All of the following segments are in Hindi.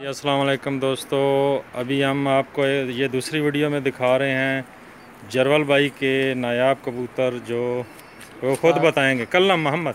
अस्सलाम वालेकुम दोस्तों, अभी हम आपको ये दूसरी वीडियो में दिखा रहे हैं जरवल भाई के नायाब कबूतर जो वो खुद बताएंगे। कल्लम मोहम्मद।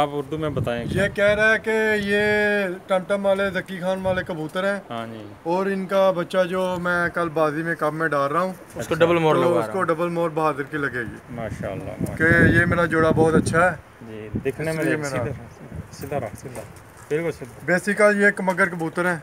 आप उर्दू में बताएंगे। ये कह रहा है कि ये टमटम वाले जकी खान वाले कबूतर हैं। हाँ जी। और इनका बच्चा जो मैं कल बाजी में कब में डाल रहा हूँ उसको डबल मोर लगा रहा हूं। उसको डबल मोर बहादुर की लगेगी माशाल्लाह। कि ये मेरा जोड़ा बहुत अच्छा है जी, दिखने में सीधा बिल्कुल सीधा। बेसिकल ये मगर कबूतर हैं।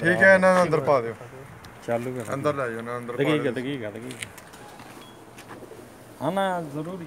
ठीक है ना, अंदर पा दो। चालू कर अंदर ले जाओ ना, अंदर दकीका हाँ ना, जरूरी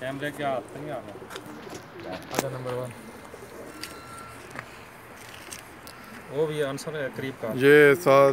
कैमरे के हाथ नहीं आ रहा। आधा नंबर 1 वो भी आंसर है करीब का। ये साथ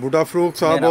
बूढ़ा फरूक साहब और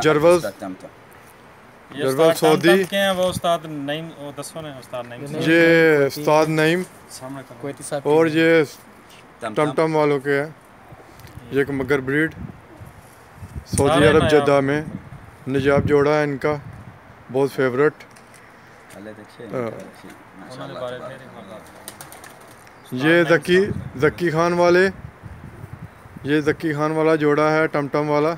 जरवल जरवल सऊदी के हैं। वो उस्ताद नईम, वो दसों ने उस्ताद नईम। ये उस्ताद नईम और ये टमटम वालों के हैं। ये एक मगर ब्रीड सऊदी अरब जद्दा में निजाब जोड़ा है इनका, बहुत फेवरेट। ये जकी खान वाले, ये जकी खान वाला जोड़ा है टमटम वाला।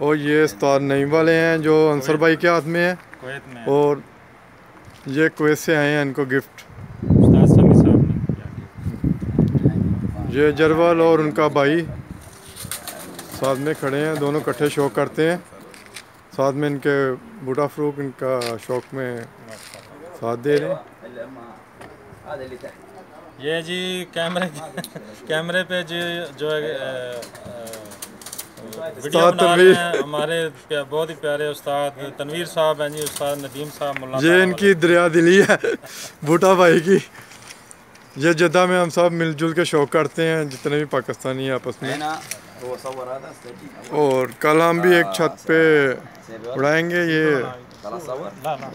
और ये उस्ताद नईम वाले हैं जो अंसर भाई के हाथ में है। और ये कुवैत से आए हैं, इनको गिफ्ट ये जरवल और उनका भाई साथ में खड़े हैं, दोनों इकट्ठे शौक करते हैं। साथ में इनके बूढ़ा फरूक इनका शौक में साथ दे रहे हैं। ये जी कैमरे पे जी जो वीडियो बना रहे हैं हमारे बहुत ही प्यारे उस्ताद तनवीर साहब हैं जी, उस्ताद नदीम साहब मुल्ला। ये इनकी दरिया दिली है बूटा भाई की। ये जद्दा में हम सब मिलजुल के शौक करते हैं, जितने भी पाकिस्तानी आपस में। और कल हम भी एक छत पे उड़ाएंगे ये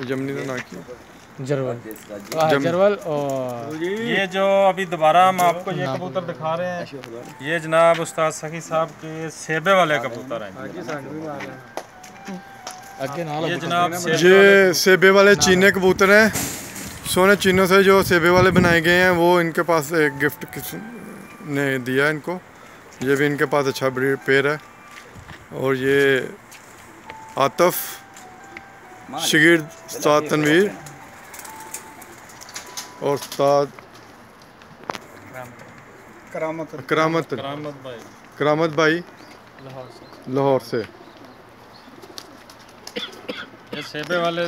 जमनी तो ना की जरवल। और ये जो अभी दोबारा हम आपको ये कबूतर दिखा रहे हैं, ये जनाब उस्ताद सखी साहब के सेबे वाले कबूतर हैं। ये जनाब ये सेबे वाले चीने कबूतर हैं। सोने चीनों से जो सेबे वाले बनाए गए हैं वो इनके पास एक गिफ्ट किसी ने दिया इनको। ये भी इनके पास अच्छा पेयर है। और ये आतफ शगीर उस्ताद तनवीर और उस्ताद करामत भाई लाहौर से। ये सेबे वाले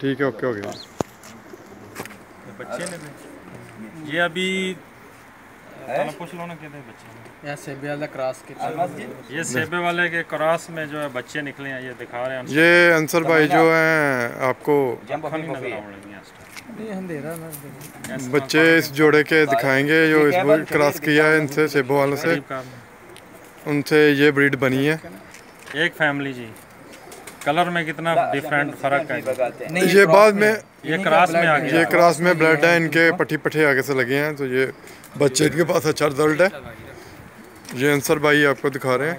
ठीक है, ओके हो गया। बच्चे ने ये अभी कुछ लोगों के बच्चे सेबे वाले क्रॉस के, ये सेबे वाले के क्रॉस में जो है बच्चे निकले हैं, ये दिखा रहे हैं। ये अंसर भाई जो हैं आपको बच्चे इस जोड़े के दिखाएंगे जो इस क्रॉस किया है इनसे सेबो वालों से, उनसे ये ब्रीड बनी है। एक फैमिली जी, कलर में कितना डिफरेंट फर्क है। ये बाद में ये क्रॉस में आ गया, ये क्रॉस में ब्लड है इनके, पट्टी आगे से लगे हैं, तो ये बच्चे इनके पास अच्छा रिजल्ट है। ये अंसर भाई आपको दिखा रहे हैं।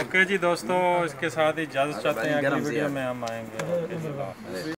ओके जी दोस्तों, इसके साथ ही इजाज़त चाहते हैं। अगली वीडियो में हम आएंगे।